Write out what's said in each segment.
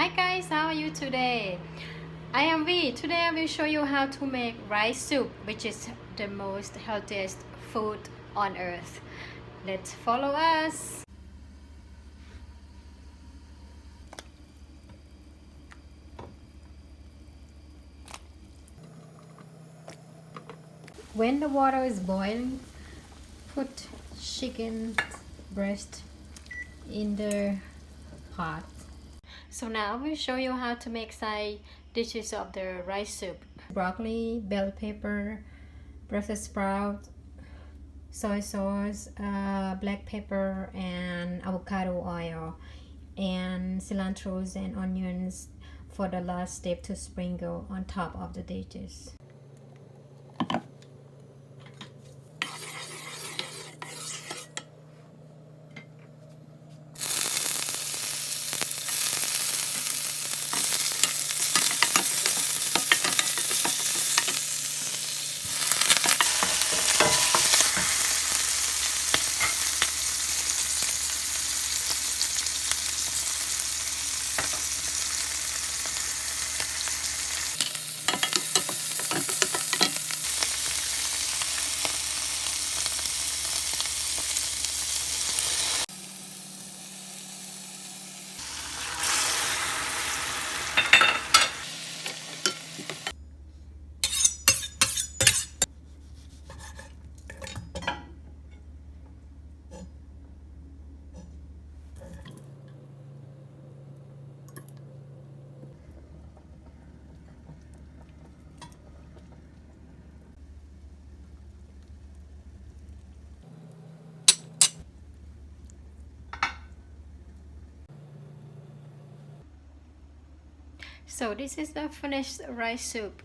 Hi guys, how are you today? I am V. Today I will show you how to make rice soup, which is the most healthiest food on earth. Let's follow us. When the water is boiling, put chicken breast in the pot. So now I will show you how to make side dishes of the rice soup. Broccoli, bell pepper, Brussels sprout, soy sauce, black pepper, and avocado oil, and cilantros and onions for the last step to sprinkle on top of the dishes. So this is the finished rice soup.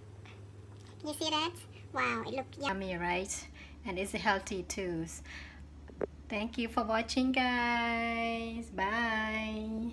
You see that? Wow, it looks Yummy, right? And it's healthy too. Thank you for watching, guys. Bye.